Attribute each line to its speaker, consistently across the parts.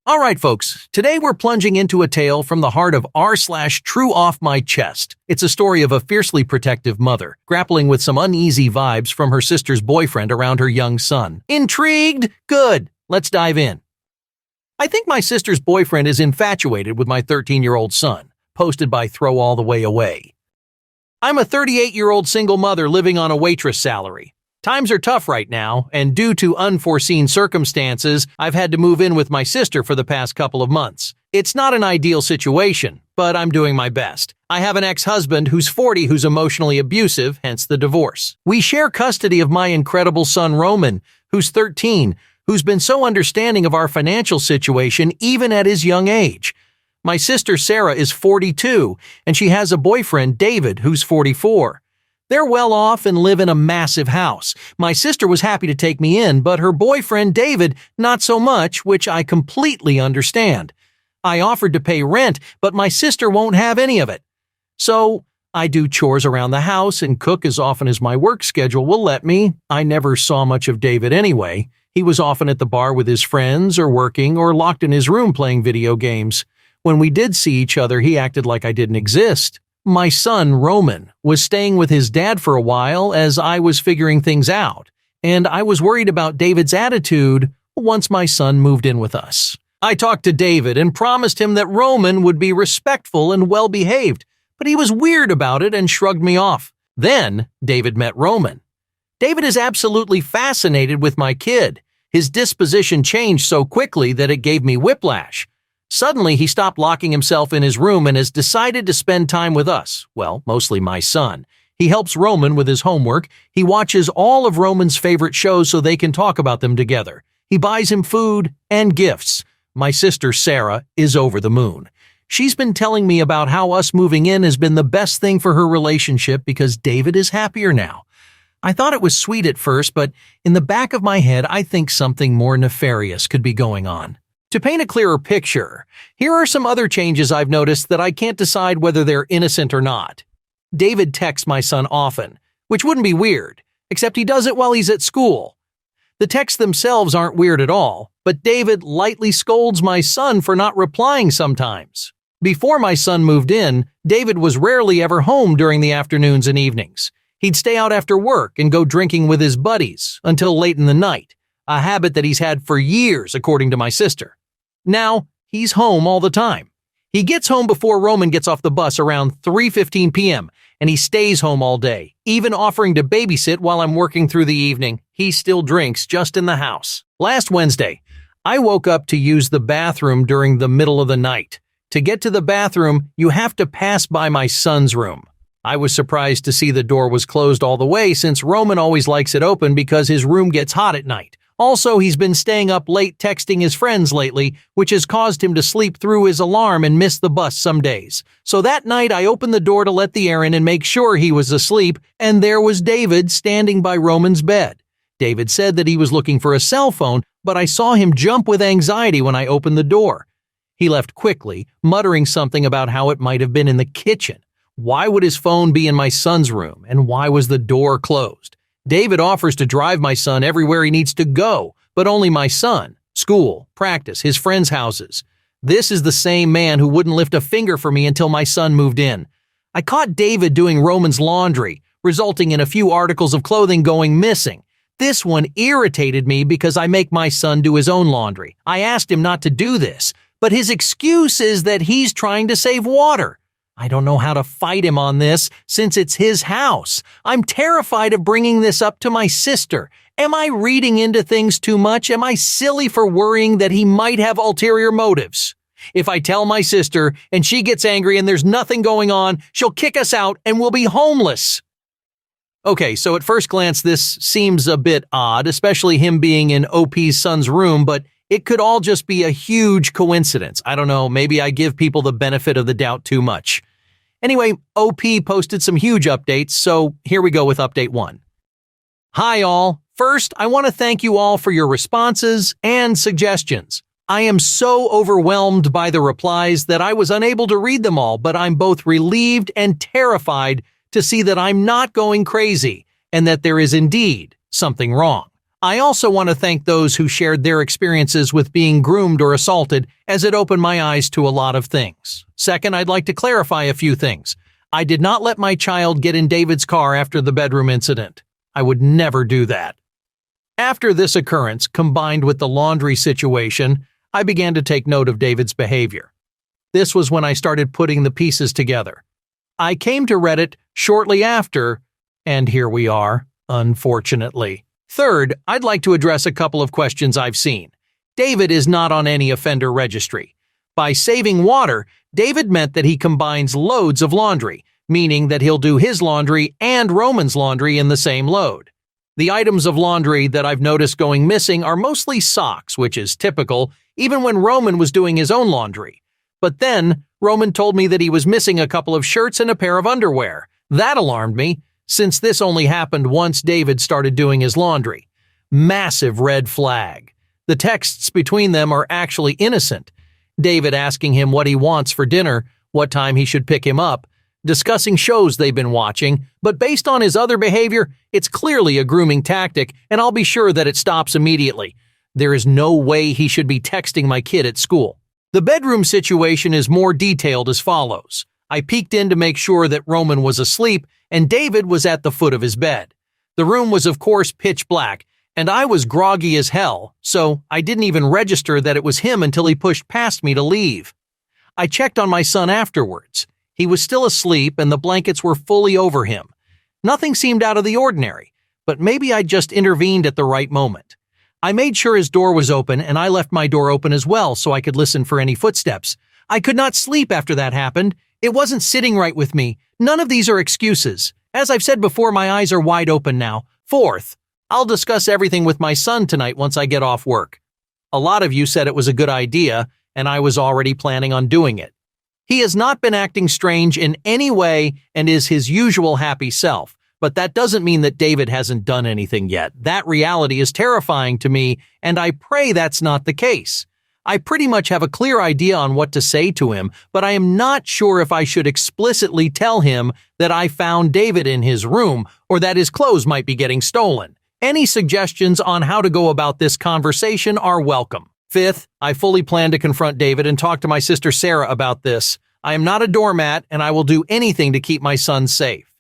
Speaker 1: Alright folks, today we're plunging into a tale from the heart of r/TrueOffMyChest. It's a story of a fiercely protective mother, grappling with some uneasy vibes from her sister's boyfriend around her young son. Intrigued? Good! Let's dive in. I think my sister's boyfriend is infatuated with my 13-year-old son, posted by Throw All the Way Away. I'm a 38-year-old single mother living on a waitress salary. Times are tough right now, and due to unforeseen circumstances, I've had to move in with my sister for the past couple of months. It's not an ideal situation, but I'm doing my best. I have an ex-husband who's 40 who's emotionally abusive, hence the divorce. We share custody of my incredible son Roman, who's 13, who's been so understanding of our financial situation even at his young age. My sister Sarah is 42, and she has a boyfriend, David, who's 44. They're well off and live in a massive house. My sister was happy to take me in, but her boyfriend, David, not so much, which I completely understand. I offered to pay rent, but my sister won't have any of it. So, I do chores around the house and cook as often as my work schedule will let me. I never saw much of David anyway. He was often at the bar with his friends or working or locked in his room playing video games. When we did see each other, he acted like I didn't exist. My son, Roman, was staying with his dad for a while as I was figuring things out, and I was worried about David's attitude once my son moved in with us. I talked to David and promised him that Roman would be respectful and well-behaved, but he was weird about it and shrugged me off. Then, David met Roman. David is absolutely fascinated with my kid. His disposition changed so quickly that it gave me whiplash. Suddenly, he stopped locking himself in his room and has decided to spend time with us. Well, mostly my son. He helps Roman with his homework. He watches all of Roman's favorite shows so they can talk about them together. He buys him food and gifts. My sister Sarah is over the moon. She's been telling me about how us moving in has been the best thing for her relationship because David is happier now. I thought it was sweet at first, but in the back of my head, I think something more nefarious could be going on. To paint a clearer picture, here are some other changes I've noticed that I can't decide whether they're innocent or not. David texts my son often, which wouldn't be weird, except he does it while he's at school. The texts themselves aren't weird at all, but David lightly scolds my son for not replying sometimes. Before my son moved in, David was rarely ever home during the afternoons and evenings. He'd stay out after work and go drinking with his buddies until late in the night, a habit that he's had for years, according to my sister. Now, he's home all the time. He gets home before Roman gets off the bus around 3:15 p.m., and he stays home all day, even offering to babysit while I'm working through the evening. He still drinks just in the house. Last Wednesday, I woke up to use the bathroom during the middle of the night. To get to the bathroom, you have to pass by my son's room. I was surprised to see the door was closed all the way since Roman always likes it open because his room gets hot at night. Also, he's been staying up late texting his friends lately, which has caused him to sleep through his alarm and miss the bus some days. So that night, I opened the door to let the air in and make sure he was asleep, and there was David standing by Roman's bed. David said that he was looking for a cell phone, but I saw him jump with anxiety when I opened the door. He left quickly, muttering something about how it might have been in the kitchen. Why would his phone be in my son's room, and why was the door closed? David offers to drive my son everywhere he needs to go, but only my son, school, practice, his friends' houses. This is the same man who wouldn't lift a finger for me until my son moved in. I caught David doing Roman's laundry, resulting in a few articles of clothing going missing. This one irritated me because I make my son do his own laundry. I asked him not to do this, but his excuse is that he's trying to save water. I don't know how to fight him on this since it's his house. I'm terrified of bringing this up to my sister. Am I reading into things too much? Am I silly for worrying that he might have ulterior motives? If I tell my sister and she gets angry and there's nothing going on, she'll kick us out and we'll be homeless. Okay, so at first glance this seems a bit odd, especially him being in OP's son's room, but it could all just be a huge coincidence. I don't know, maybe I give people the benefit of the doubt too much. Anyway, OP posted some huge updates, so here we go with update 1. Hi all. First, I want to thank you all for your responses and suggestions. I am so overwhelmed by the replies that I was unable to read them all, but I'm both relieved and terrified to see that I'm not going crazy and that there is indeed something wrong. I also want to thank those who shared their experiences with being groomed or assaulted, as it opened my eyes to a lot of things. Second, I'd like to clarify a few things. I did not let my child get in David's car after the bedroom incident. I would never do that. After this occurrence, combined with the laundry situation, I began to take note of David's behavior. This was when I started putting the pieces together. I came to Reddit shortly after, and here we are, unfortunately. Third, I'd like to address a couple of questions I've seen. David is not on any offender registry. By saving water, David meant that he combines loads of laundry, meaning that he'll do his laundry and Roman's laundry in the same load. The items of laundry that I've noticed going missing are mostly socks, which is typical, even when Roman was doing his own laundry. But then, Roman told me that he was missing a couple of shirts and a pair of underwear. That alarmed me, since this only happened once David started doing his laundry. Massive red flag. The texts between them are actually innocent. David asking him what he wants for dinner, what time he should pick him up, discussing shows they've been watching, but based on his other behavior, it's clearly a grooming tactic, and I'll be sure that it stops immediately. There is no way he should be texting my kid at school. The bedroom situation is more detailed as follows. I peeked in to make sure that Roman was asleep and David was at the foot of his bed. The room was of course pitch black, and I was groggy as hell, so I didn't even register that it was him until he pushed past me to leave. I checked on my son afterwards. He was still asleep and the blankets were fully over him. Nothing seemed out of the ordinary, but maybe I just intervened at the right moment. I made sure his door was open and I left my door open as well so I could listen for any footsteps. I could not sleep after that happened. It wasn't sitting right with me. None of these are excuses. As I've said before, my eyes are wide open now. Fourth, I'll discuss everything with my son tonight once I get off work. A lot of you said it was a good idea, and I was already planning on doing it. He has not been acting strange in any way and is his usual happy self, but that doesn't mean that David hasn't done anything yet. That reality is terrifying to me, and I pray that's not the case. I pretty much have a clear idea on what to say to him, but I am not sure if I should explicitly tell him that I found David in his room or that his clothes might be getting stolen. Any suggestions on how to go about this conversation are welcome. Fifth, I fully plan to confront David and talk to my sister Sarah about this. I am not a doormat, and I will do anything to keep my son safe.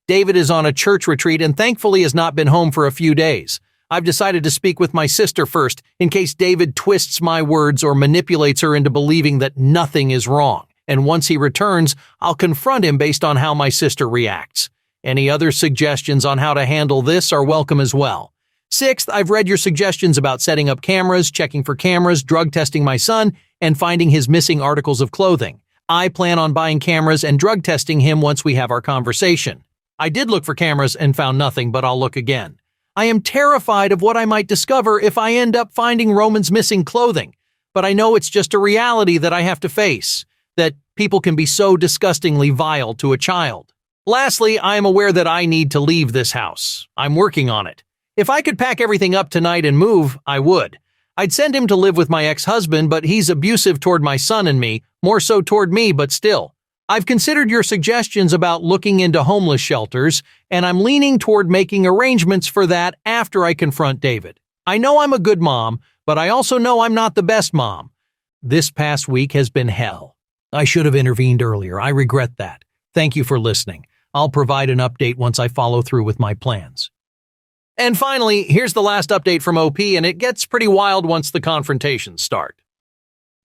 Speaker 1: David is on a church retreat and thankfully has not been home for a few days. I've decided to speak with my sister first, in case David twists my words or manipulates her into believing that nothing is wrong. And once he returns, I'll confront him based on how my sister reacts. Any other suggestions on how to handle this are welcome as well. Sixth, I've read your suggestions about setting up cameras, checking for cameras, drug testing my son, and finding his missing articles of clothing. I plan on buying cameras and drug testing him once we have our conversation. I did look for cameras and found nothing, but I'll look again. I am terrified of what I might discover if I end up finding Roman's missing clothing, but I know it's just a reality that I have to face, that people can be so disgustingly vile to a child. Lastly, I am aware that I need to leave this house. I'm working on it. If I could pack everything up tonight and move, I would. I'd send him to live with my ex-husband, but he's abusive toward my son and me, more so toward me, but still. I've considered your suggestions about looking into homeless shelters, and I'm leaning toward making arrangements for that after I confront David. I know I'm a good mom, but I also know I'm not the best mom. This past week has been hell. I should have intervened earlier. I regret that. Thank you for listening. I'll provide an update once I follow through with my plans. And finally, here's the last update from OP, and it gets pretty wild once the confrontations start.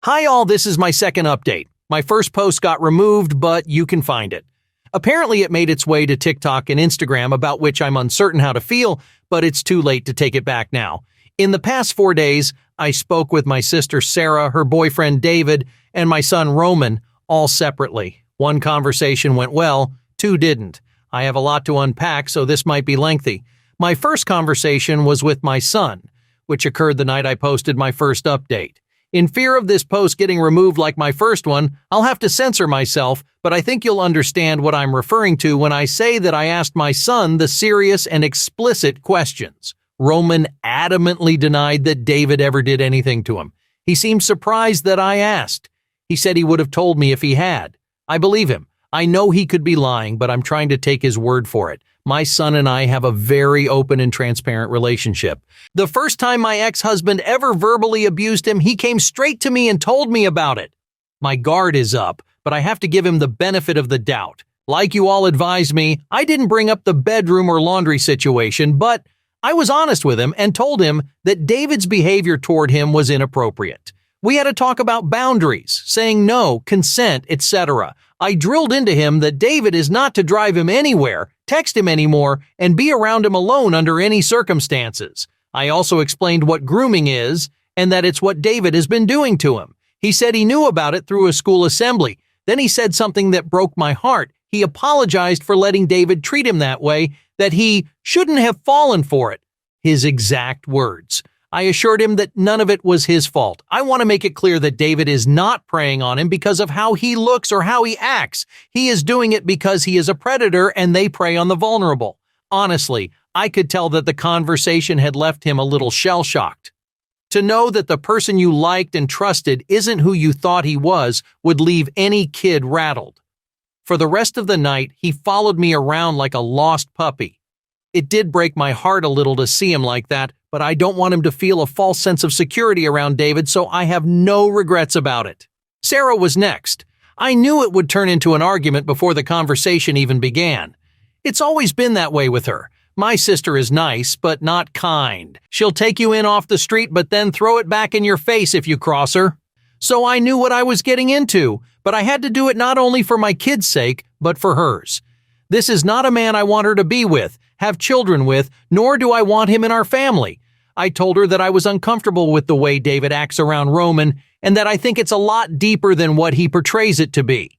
Speaker 1: Hi all, this is my second update. My first post got removed, but you can find it. Apparently it made its way to TikTok and Instagram, about which I'm uncertain how to feel, but it's too late to take it back now. In the past 4 days, I spoke with my sister Sarah, her boyfriend David, and my son Roman, all separately. One conversation went well, 2 didn't. I have a lot to unpack, so this might be lengthy. My first conversation was with my son, which occurred the night I posted my first update. In fear of this post getting removed like my first one, I'll have to censor myself, but I think you'll understand what I'm referring to when I say that I asked my son the serious and explicit questions. Roman adamantly denied that David ever did anything to him. He seemed surprised that I asked. He said he would have told me if he had. I believe him. I know he could be lying, but I'm trying to take his word for it. My son and I have a very open and transparent relationship. The first time my ex-husband ever verbally abused him, he came straight to me and told me about it. My guard is up, but I have to give him the benefit of the doubt. Like you all advised me, I didn't bring up the bedroom or laundry situation, but I was honest with him and told him that David's behavior toward him was inappropriate. We had a talk about boundaries, saying no, consent, etc. I drilled into him that David is not to drive him anywhere, text him anymore, and be around him alone under any circumstances. I also explained what grooming is and that it's what David has been doing to him. He said he knew about it through a school assembly. Then he said something that broke my heart. He apologized for letting David treat him that way, that he shouldn't have fallen for it. His exact words. I assured him that none of it was his fault. I want to make it clear that David is not preying on him because of how he looks or how he acts. He is doing it because he is a predator and they prey on the vulnerable. Honestly, I could tell that the conversation had left him a little shell-shocked. To know that the person you liked and trusted isn't who you thought he was would leave any kid rattled. For the rest of the night, he followed me around like a lost puppy. It did break my heart a little to see him like that, but I don't want him to feel a false sense of security around David, so I have no regrets about it. Sarah was next. I knew it would turn into an argument before the conversation even began. It's always been that way with her. My sister is nice, but not kind. She'll take you in off the street, but then throw it back in your face if you cross her. So I knew what I was getting into, but I had to do it not only for my kid's sake, but for hers. This is not a man I want her to be with, have children with, nor do I want him in our family. I told her that I was uncomfortable with the way David acts around Roman, and that I think it's a lot deeper than what he portrays it to be.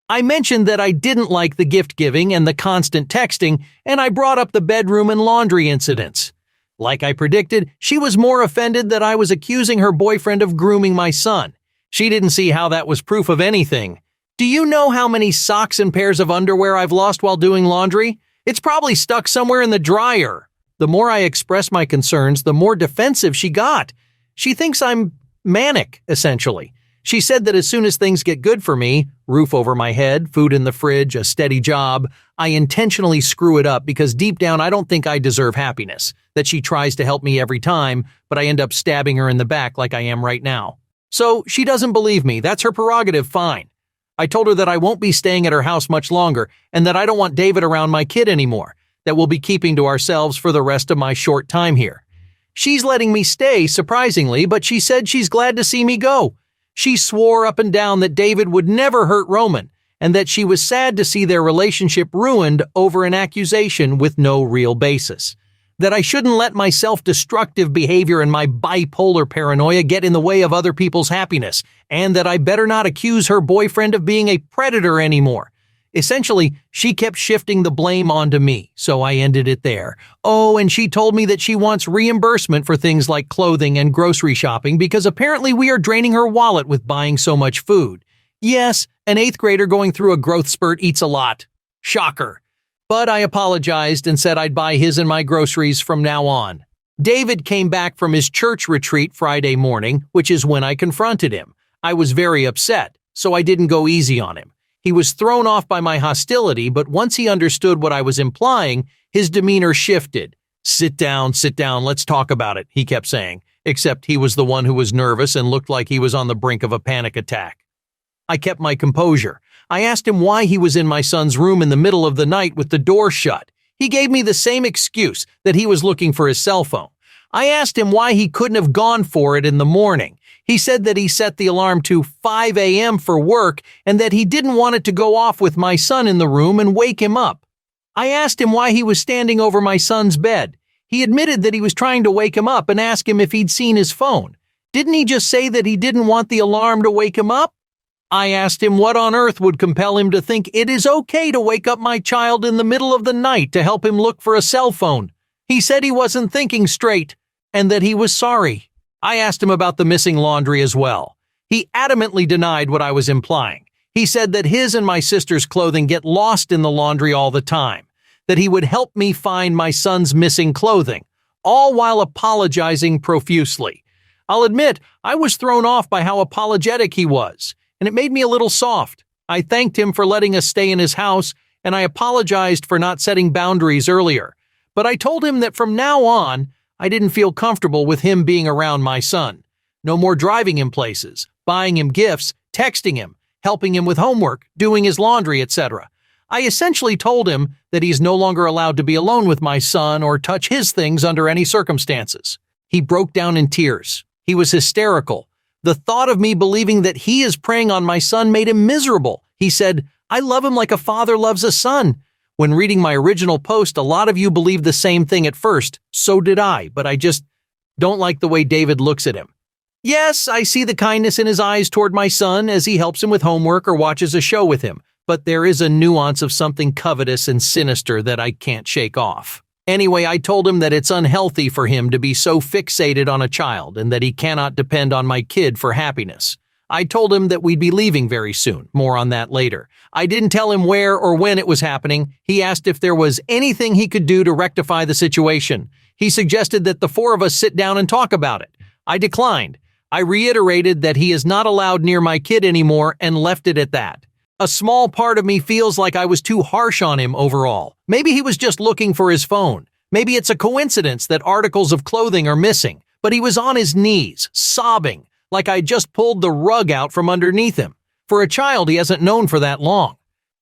Speaker 1: I mentioned that I didn't like the gift giving and the constant texting, and I brought up the bedroom and laundry incidents. Like I predicted, she was more offended that I was accusing her boyfriend of grooming my son. She didn't see how that was proof of anything. Do you know how many socks and pairs of underwear I've lost while doing laundry? It's probably stuck somewhere in the dryer. The more I expressed my concerns, the more defensive she got. She thinks I'm manic, essentially. She said that as soon as things get good for me, roof over my head, food in the fridge, a steady job, I intentionally screw it up because deep down I don't think I deserve happiness, that she tries to help me every time, but I end up stabbing her in the back like I am right now. So she doesn't believe me. That's her prerogative, fine. I told her that I won't be staying at her house much longer and that I don't want David around my kid anymore, that we'll be keeping to ourselves for the rest of my short time here. She's letting me stay, surprisingly, but she said she's glad to see me go. She swore up and down that David would never hurt Roman and that she was sad to see their relationship ruined over an accusation with no real basis. That I shouldn't let my self-destructive behavior and my bipolar paranoia get in the way of other people's happiness, and that I better not accuse her boyfriend of being a predator anymore. Essentially, she kept shifting the blame onto me, so I ended it there. Oh, and she told me that she wants reimbursement for things like clothing and grocery shopping because apparently we are draining her wallet with buying so much food. Yes, an 8th grader going through a growth spurt eats a lot. Shocker. But I apologized and said I'd buy his and my groceries from now on. David came back from his church retreat Friday morning, which is when I confronted him. I was very upset, so I didn't go easy on him. He was thrown off by my hostility, but once he understood what I was implying, his demeanor shifted. Sit down, let's talk about it, he kept saying, except he was the one who was nervous and looked like he was on the brink of a panic attack. I kept my composure. I asked him why he was in my son's room in the middle of the night with the door shut. He gave me the same excuse, that he was looking for his cell phone. I asked him why he couldn't have gone for it in the morning. He said that he set the alarm to 5 a.m. for work and that he didn't want it to go off with my son in the room and wake him up. I asked him why he was standing over my son's bed. He admitted that he was trying to wake him up and asked him if he'd seen his phone. Didn't he just say that he didn't want the alarm to wake him up? I asked him what on earth would compel him to think it is okay to wake up my child in the middle of the night to help him look for a cell phone. He said he wasn't thinking straight and that he was sorry. I asked him about the missing laundry as well. He adamantly denied what I was implying. He said that his and my sister's clothing get lost in the laundry all the time, that he would help me find my son's missing clothing, all while apologizing profusely. I'll admit, I was thrown off by how apologetic he was, and it made me a little soft. I thanked him for letting us stay in his house and I apologized for not setting boundaries earlier. But I told him that from now on, I didn't feel comfortable with him being around my son. No more driving him places, buying him gifts, texting him, helping him with homework, doing his laundry, etc. I essentially told him that he's no longer allowed to be alone with my son or touch his things under any circumstances. He broke down in tears. He was hysterical. The thought of me believing that he is preying on my son made him miserable. He said, "I love him like a father loves a son." When reading my original post, a lot of you believed the same thing at first. So did I, but I just don't like the way David looks at him. Yes, I see the kindness in his eyes toward my son as he helps him with homework or watches a show with him, but there is a nuance of something covetous and sinister that I can't shake off. Anyway, I told him that it's unhealthy for him to be so fixated on a child and that he cannot depend on my kid for happiness. I told him that we'd be leaving very soon. More on that later. I didn't tell him where or when it was happening. He asked if there was anything he could do to rectify the situation. He suggested that the four of us sit down and talk about it. I declined. I reiterated that he is not allowed near my kid anymore and left it at that. A small part of me feels like I was too harsh on him overall. Maybe he was just looking for his phone. Maybe it's a coincidence that articles of clothing are missing, but he was on his knees, sobbing, like I just pulled the rug out from underneath him. For a child he hasn't known for that long.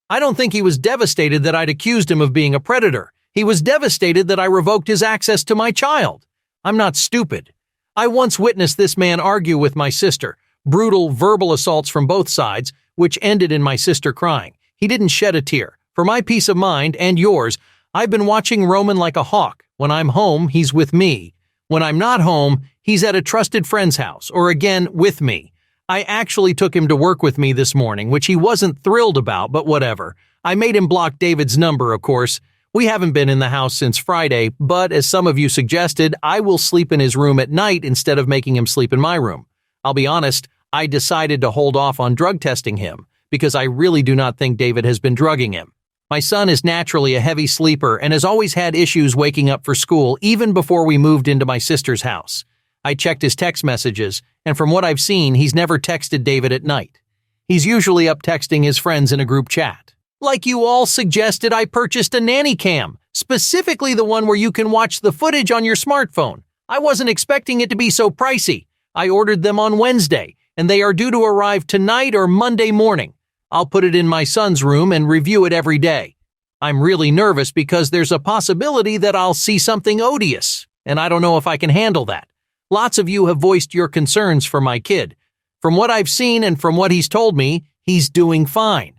Speaker 1: I don't think he was devastated that I'd accused him of being a predator. He was devastated that I revoked his access to my child. I'm not stupid. I once witnessed this man argue with my sister, brutal verbal assaults from both sides, which ended in my sister crying. He didn't shed a tear. For my peace of mind and yours, I've been watching Roman like a hawk. When I'm home, he's with me. When I'm not home, he's at a trusted friend's house, or again, with me. I actually took him to work with me this morning, which he wasn't thrilled about, but whatever. I made him block David's number, of course. We haven't been in the house since Friday, but as some of you suggested, I will sleep in his room at night instead of making him sleep in my room. I'll be honest, I decided to hold off on drug testing him, because I really do not think David has been drugging him. My son is naturally a heavy sleeper and has always had issues waking up for school even before we moved into my sister's house. I checked his text messages, and from what I've seen, he's never texted David at night. He's usually up texting his friends in a group chat. Like you all suggested, I purchased a nanny cam, specifically the one where you can watch the footage on your smartphone. I wasn't expecting it to be so pricey. I ordered them on Wednesday, and they are due to arrive tonight or Monday morning. I'll put it in my son's room and review it every day. I'm really nervous because there's a possibility that I'll see something odious, and I don't know if I can handle that. Lots of you have voiced your concerns for my kid. From what I've seen and from what he's told me, he's doing fine.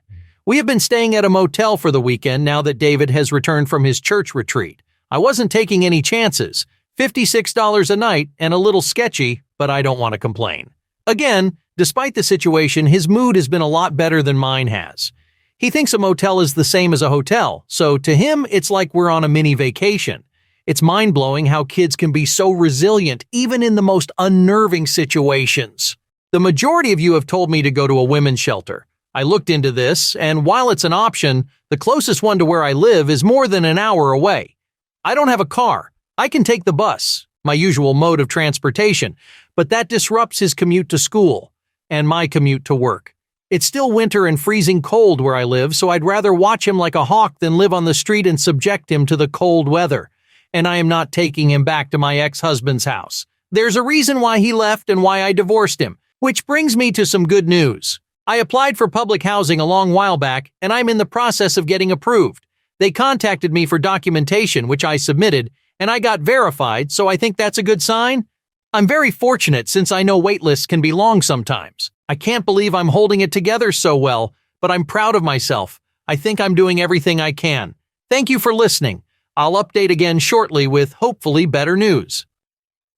Speaker 1: We have been staying at a motel for the weekend now that David has returned from his church retreat. I wasn't taking any chances. $56 a night and a little sketchy, but I don't want to complain. Again, despite the situation, his mood has been a lot better than mine has. He thinks a motel is the same as a hotel, so to him, it's like we're on a mini vacation. It's mind-blowing how kids can be so resilient even in the most unnerving situations. The majority of you have told me to go to a women's shelter. I looked into this, and while it's an option, the closest one to where I live is more than an hour away. I don't have a car. I can take the bus, my usual mode of transportation, but that disrupts his commute to school and my commute to work. It's still winter and freezing cold where I live, so I'd rather watch him like a hawk than live on the street and subject him to the cold weather. And I am not taking him back to my ex-husband's house. There's a reason why he left and why I divorced him, which brings me to some good news. I applied for public housing a long while back, and I'm in the process of getting approved. They contacted me for documentation, which I submitted, and I got verified, so I think that's a good sign. I'm very fortunate since I know wait lists can be long sometimes. I can't believe I'm holding it together so well, but I'm proud of myself. I think I'm doing everything I can. Thank you for listening. I'll update again shortly with hopefully better news.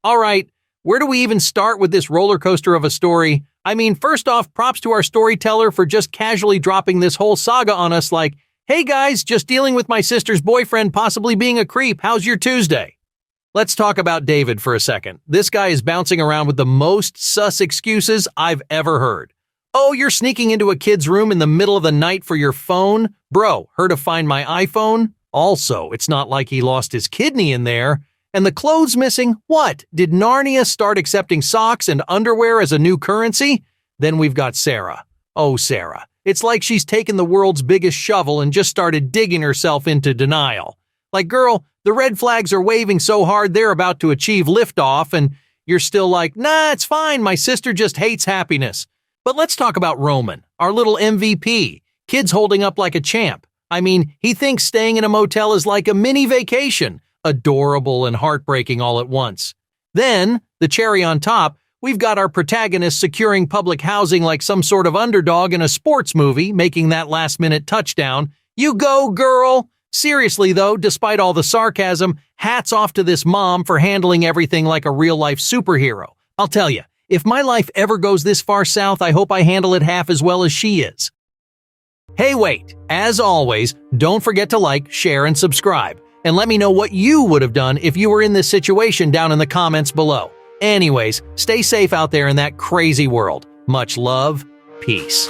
Speaker 1: All right, where do we even start with this roller coaster of a story? I mean, first off, props to our storyteller for just casually dropping this whole saga on us like, hey guys, just dealing with my sister's boyfriend possibly being a creep. How's your Tuesday? Let's talk about David for a second. This guy is bouncing around with the most sus excuses I've ever heard. Oh, you're sneaking into a kid's room in the middle of the night for your phone? Bro, heard of Find My iPhone? Also, it's not like he lost his kidney in there. And the clothes missing? What? Did Narnia start accepting socks and underwear as a new currency? Then we've got Sarah. Oh, Sarah. It's like she's taken the world's biggest shovel and just started digging herself into denial. Like, girl, the red flags are waving so hard they're about to achieve liftoff, and you're still like, nah, it's fine, my sister just hates happiness. But let's talk about Roman, our little MVP. Kid's holding up like a champ. I mean, he thinks staying in a motel is like a mini vacation. Adorable and heartbreaking all at once. Then, the cherry on top, we've got our protagonist securing public housing like some sort of underdog in a sports movie, making that last-minute touchdown. You go, girl! Seriously, though, despite all the sarcasm, hats off to this mom for handling everything like a real-life superhero. I'll tell you, if my life ever goes this far south, I hope I handle it half as well as she is. Hey, wait! As always, don't forget to like, share, and subscribe. And let me know what you would have done if you were in this situation down in the comments below. Anyways, stay safe out there in that crazy world. Much love. Peace.